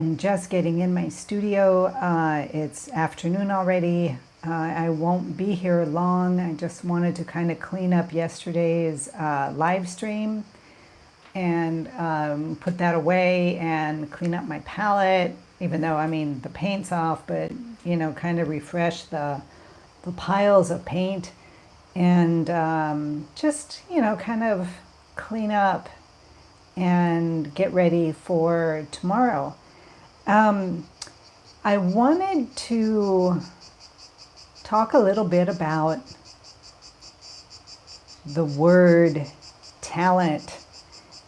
I'm just getting in my studio. It's afternoon already. I won't be here long. I just wanted to kind of clean up yesterday's live stream and put that away and clean up my palette, even though, I mean, the paint's off, but, you know, kind of refresh the piles of paint and just, you know, kind of clean up and get ready for tomorrow. I wanted to talk a little bit about the word talent.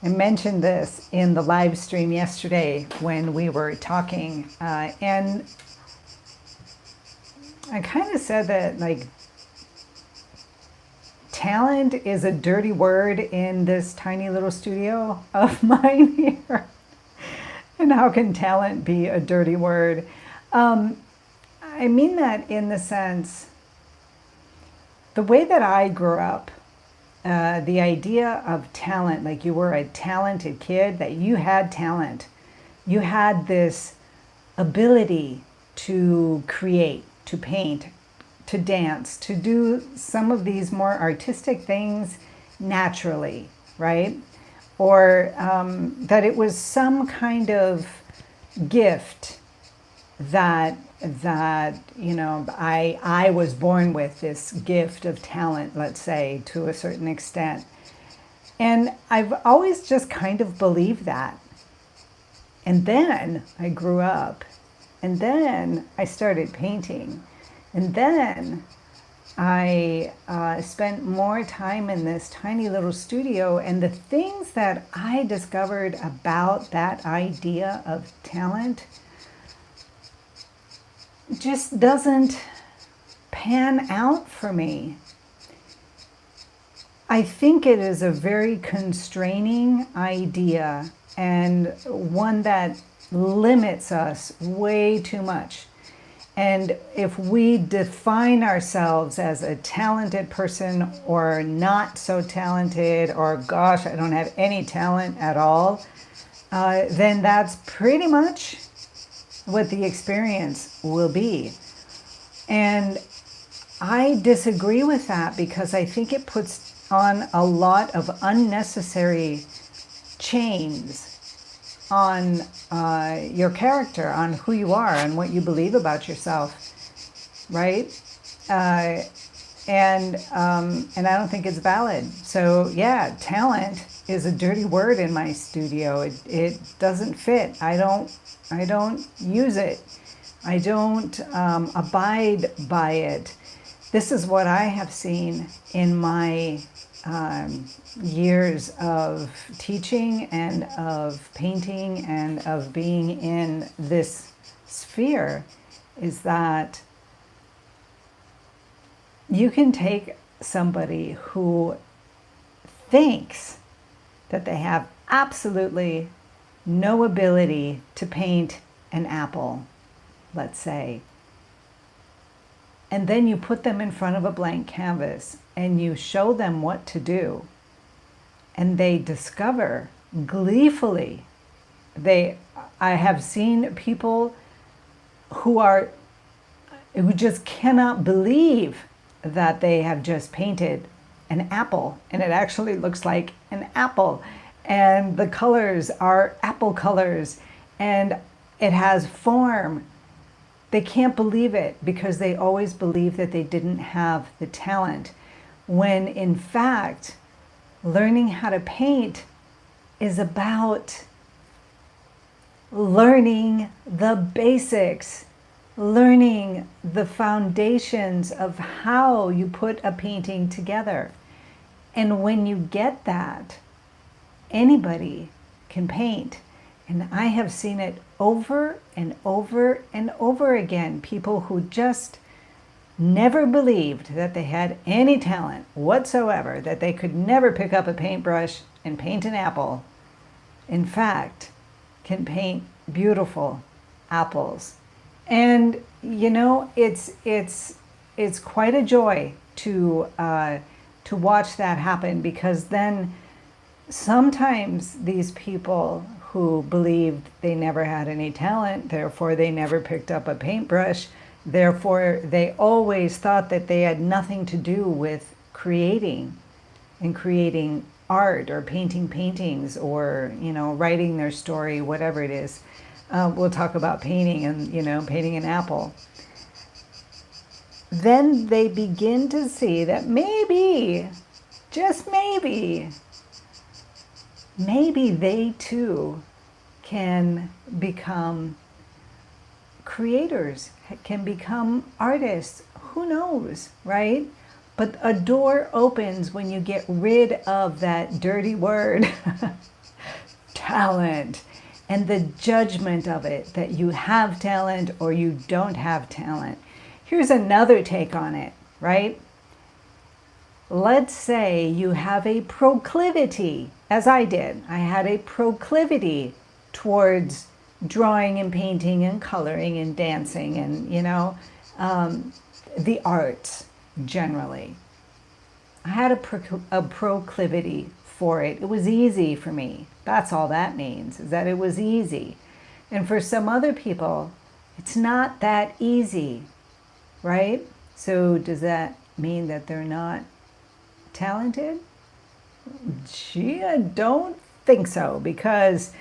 I mentioned this in the live stream yesterday when we were talking, and I kind of said that, like, talent is a dirty word in this tiny little studio of mine here. And how can talent be a dirty word? I mean that in the sense, the way that I grew up, the idea of talent, like you were a talented kid, that you had talent. You had this ability to create, to paint, to dance, to do some of these more artistic things naturally, right? Or that it was some kind of gift that you know, I was born with this gift of talent, let's say, to a certain extent. And I've always just kind of believed that. And then I grew up, and then I started painting, and then I spent more time in this tiny little studio, and the things that I discovered about that idea of talent just doesn't pan out for me. I think it is a very constraining idea and one that limits us way too much. And if we define ourselves as a talented person or not so talented, or gosh, I don't have any talent at all, then that's pretty much what the experience will be. And I disagree with that because I think it puts on a lot of unnecessary chains on your character, on who you are, and what you believe about yourself, right? And I don't think it's valid. So yeah, talent is a dirty word in my studio. It doesn't fit. I don't use it. I don't abide by it. This is what I have seen in my years of teaching and of painting and of being in this sphere, is that you can take somebody who thinks that they have absolutely no ability to paint an apple, let's say, and then you put them in front of a blank canvas and you show them what to do, and they discover gleefully, I have seen people who just cannot believe that they have just painted an apple, and it actually looks like an apple, and the colors are apple colors, and it has form. They can't believe it because they always believed that they didn't have the talent, when in fact, learning how to paint is about learning the basics, learning the foundations of how you put a painting together. And when you get that, anybody can paint. And I have seen it over and over and over again. People who just never believed that they had any talent whatsoever, that they could never pick up a paintbrush and paint an apple, in fact, can paint beautiful apples. And you know, it's quite a joy to watch that happen, because then sometimes these people who believed they never had any talent, therefore they never picked up a paintbrush, therefore they always thought that they had nothing to do with creating and creating art or painting paintings or, writing their story, whatever it is. We'll talk about painting and, painting an apple. Then they begin to see that maybe, just maybe they too can become creators, can become artists. Who knows, right? But a door opens when you get rid of that dirty word, talent, and the judgment of it, that you have talent or you don't have talent. Here's another take on it, right? Let's say you have a proclivity, as I did. I had a proclivity towards drawing and painting and coloring and dancing and, the arts generally. I had a proclivity for it. It was easy for me. That's all that means, is that it was easy. And for some other people, it's not that easy, right? So does that mean that they're not talented? Gee, I don't think so, because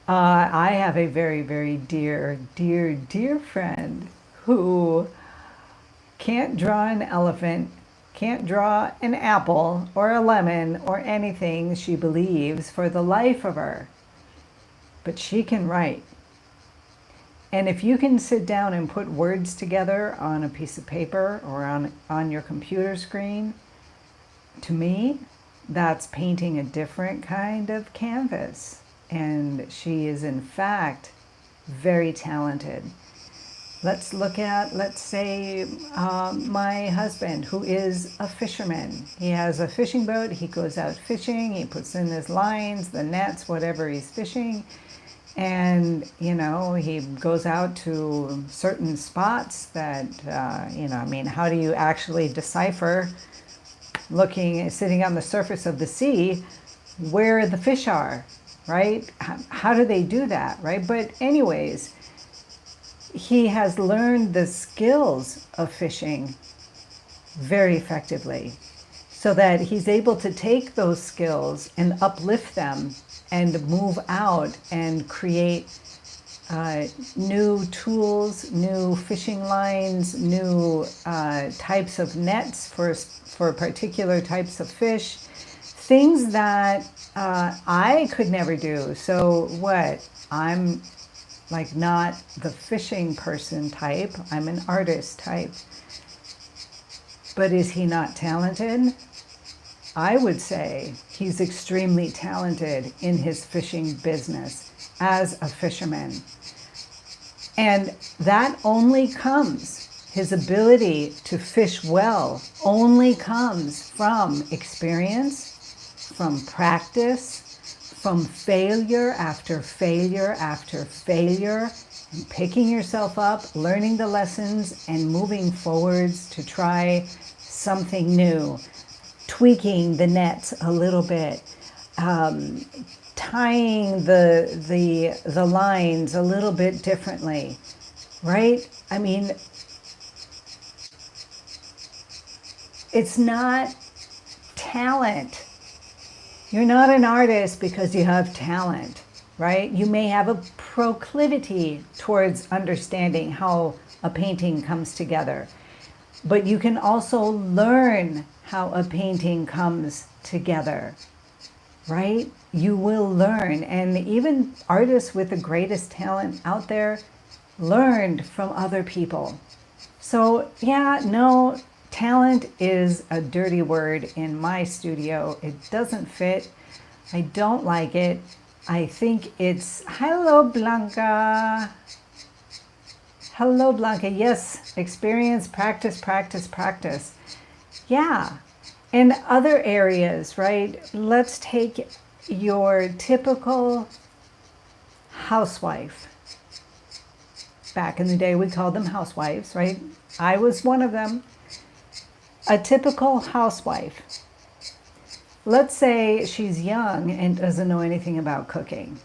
I have a very, very dear, dear, dear friend who can't draw an elephant, can't draw an apple or a lemon or anything she believes for the life of her. But she can write. And if you can sit down and put words together on a piece of paper or on your computer screen, to me, that's painting a different kind of canvas. And she is, in fact, very talented. Let's look at, let's say, my husband, who is a fisherman. He has a fishing boat. He goes out fishing. He puts in his lines, the nets, whatever he's fishing. And, he goes out to certain spots that, how do you actually decipher, sitting on the surface of the sea, where the fish are, right? How do they do that, right? But anyways, he has learned the skills of fishing very effectively, so that he's able to take those skills and uplift them and move out and create new tools, new fishing lines, new types of nets for particular types of fish, things that I could never do. So what? I'm like not the fishing person type, I'm an artist type. But is he not talented? I would say he's extremely talented in his fishing business as a fisherman. And that only comes, his ability to fish well only comes from experience, from practice, from failure after failure after failure, and picking yourself up, learning the lessons, and moving forwards to try something new, tweaking the nets a little bit, tying the lines a little bit differently, right? I mean, it's not talent. You're not an artist because you have talent, right? You may have a proclivity towards understanding how a painting comes together, but you can also learn how a painting comes together, right? You will learn. And even artists with the greatest talent out there learned from other people. So yeah, no, talent is a dirty word in my studio. It doesn't fit. I don't like it. I think it's, hello Blanca. Hello Blanca. Yes, experience, practice, practice, practice. Yeah. In other areas, right? Let's take your typical housewife. Back in the day, we called them housewives, right? I was one of them. A typical housewife. Let's say she's young and doesn't know anything about cooking.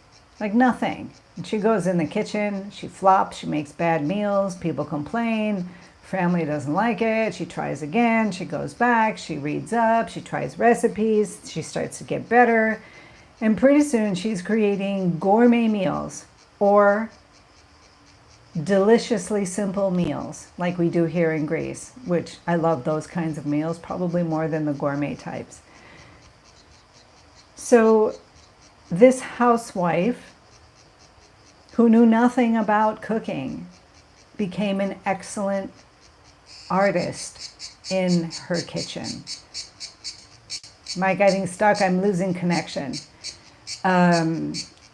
like nothing. And she goes in the kitchen, she flops, she makes bad meals, people complain, family doesn't like it, she tries again, she goes back, she reads up, she tries recipes, she starts to get better, and pretty soon she's creating gourmet meals or deliciously simple meals like we do here in Greece, which I love those kinds of meals, probably more than the gourmet types. So this housewife who knew nothing about cooking became an excellent artist in her kitchen. Am I getting stuck? I'm losing connection.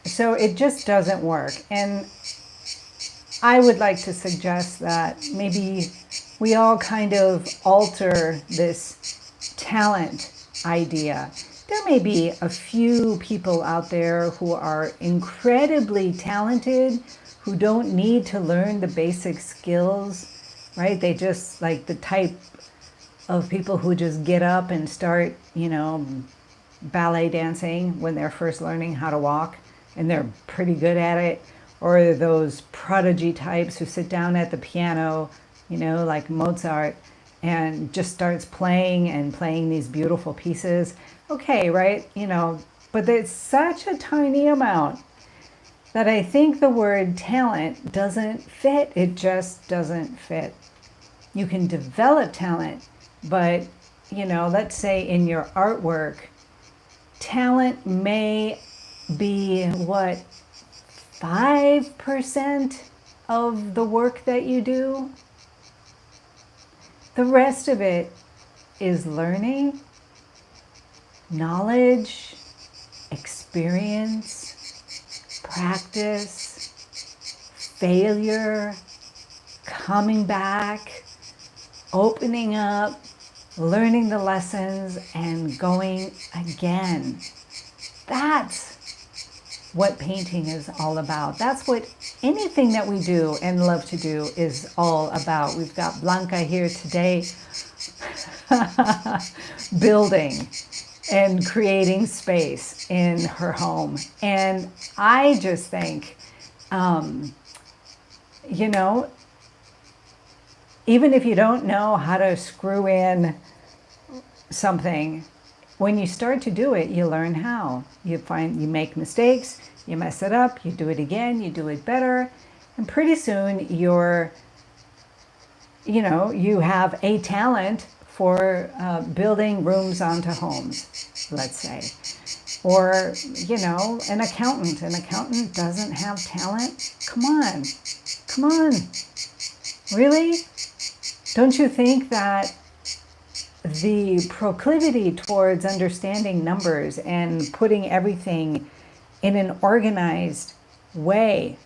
So it just doesn't work. And I would like to suggest that maybe we all kind of alter this talent idea. There may be a few people out there who are incredibly talented, who don't need to learn the basic skills, right? They just like the type of people who just get up and start, ballet dancing when they're first learning how to walk, and they're pretty good at it. Or those prodigy types who sit down at the piano, like Mozart, and just starts playing these beautiful pieces. Okay, right? But it's such a tiny amount that I think the word talent doesn't fit. It just doesn't fit. You can develop talent, but, let's say in your artwork, talent may be what? 5% of the work that you do. The rest of it is learning, knowledge, experience, practice, failure, coming back, opening up, learning the lessons, and going again. That's what painting is all about. That's what anything that we do and love to do is all about. We've got Blanca here today building and creating space in her home. And I just think, even if you don't know how to screw in something, when you start to do it, you learn how. You make mistakes, you mess it up, you do it again, you do it better, and pretty soon you have a talent for building rooms onto homes, let's say. Or, an accountant. An accountant doesn't have talent? Come on. Really? Don't you think that the proclivity towards understanding numbers and putting everything in an organized way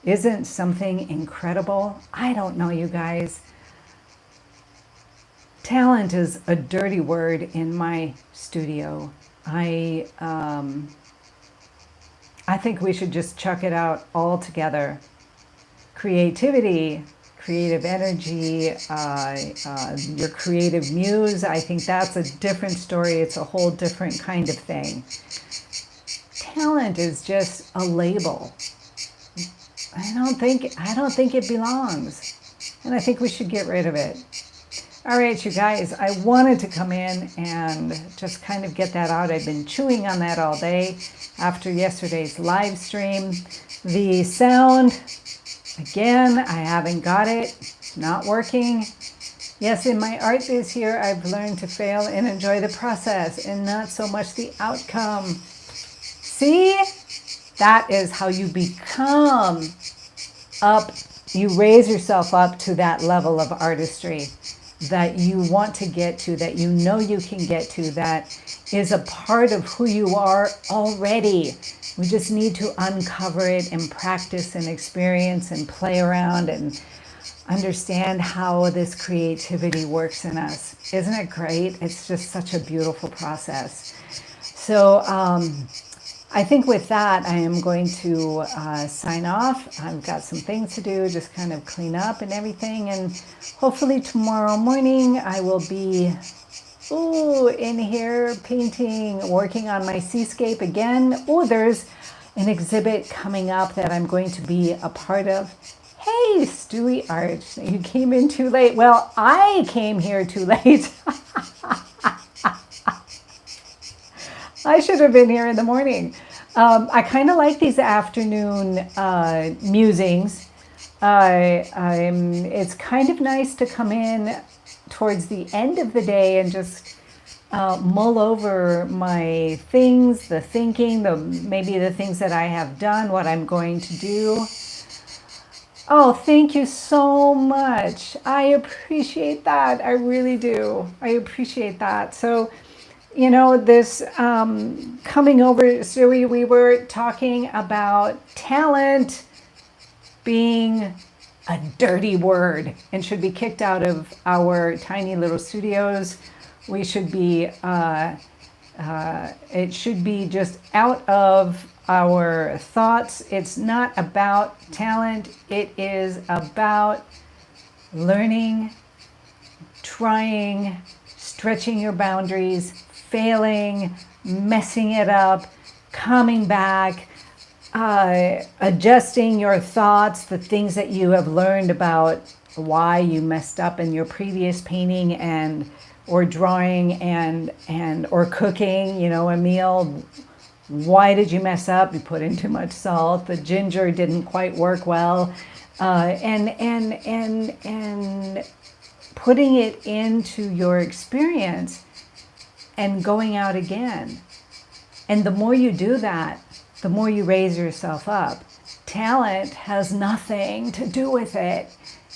isn't something incredible? I don't know, you guys. Talent is a dirty word in my studio. I think we should just chuck it out altogether. Creativity, creative energy, your creative muse, I think that's a different story. It's a whole different kind of thing. Talent is just a label. I don't think it belongs. And I think we should get rid of it. All right, you guys, I wanted to come in and just kind of get that out. I've been chewing on that all day after yesterday's live stream. The sound, again, I haven't got it. It's not working. Yes, in my art this year, I've learned to fail and enjoy the process and not so much the outcome. See? That is how you become up. You raise yourself up to that level of artistry that you want to get to, that you know you can get to, that is a part of who you are already. We just need to uncover it and practice and experience and play around and understand how this creativity works in us. Isn't it great? It's just such a beautiful process. So I think with that, I am going to sign off. I've got some things to do, just kind of clean up and everything. And hopefully tomorrow morning I will be in here painting, working on my seascape again. Oh, there's an exhibit coming up that I'm going to be a part of. Hey, Stewie Art, you came in too late. Well, I came here too late. I should have been here in the morning. I kind of like these afternoon musings. It's kind of nice to come in towards the end of the day and just mull over my things, the thinking, maybe the things that I have done, what I'm going to do. Oh, thank you so much. I appreciate that. I really do. I appreciate that. So, this coming over, so we were talking about talent being a dirty word and should be kicked out of our tiny little studios. We should be, it should be just out of our thoughts. It's not about talent. It is about learning, trying, stretching your boundaries, failing, messing it up, coming back, adjusting your thoughts, the things that you have learned about why you messed up in your previous painting and or drawing and or cooking, a meal. Why did you mess up? You put in too much salt. The ginger didn't quite work well, and putting it into your experience and going out again. And the more you do that, the more you raise yourself up. Talent has nothing to do with it.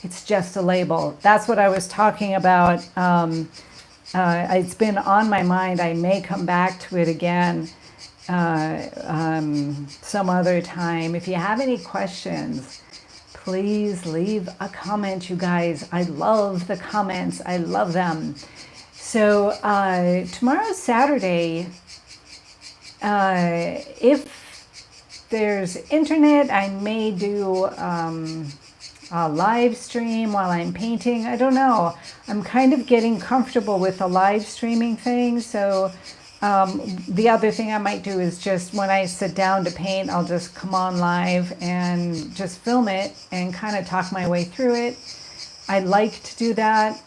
It's just a label. That's what I was talking about. It's been on my mind. I may come back to it again some other time. If you have any questions, please leave a comment, you guys. I love the comments. I love them. So tomorrow's Saturday. If there's internet, I may do a live stream while I'm painting. I don't know. I'm kind of getting comfortable with the live streaming thing. So the other thing I might do is just when I sit down to paint, I'll just come on live and just film it and kind of talk my way through it. I like to do that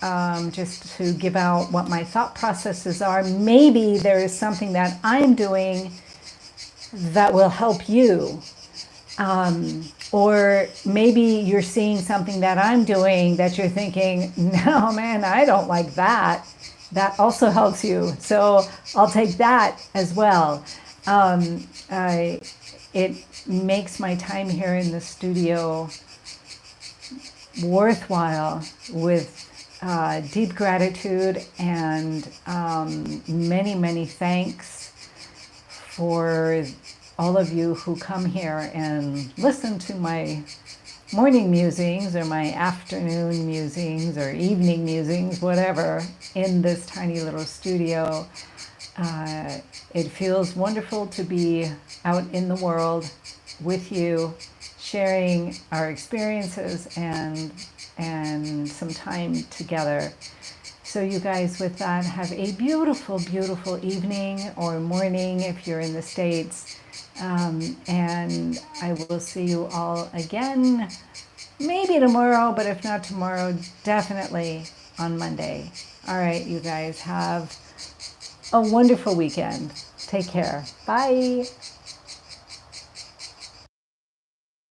just to give out what my thought processes are. Maybe there is something that I'm doing that will help you. Or maybe you're seeing something that I'm doing that you're thinking, no, man, I don't like that. That also helps you. So I'll take that as well. It makes my time here in the studio worthwhile with deep gratitude and many, many thanks for all of you who come here and listen to my morning musings or my afternoon musings or evening musings, whatever, in this tiny little studio. It feels wonderful to be out in the world with you, sharing our experiences and some time together. So you guys, with that, have a beautiful, beautiful evening or morning if you're in the States. And I will see you all again, maybe tomorrow, but if not tomorrow, definitely on Monday. All right, you guys, have a wonderful weekend. Take care. Bye.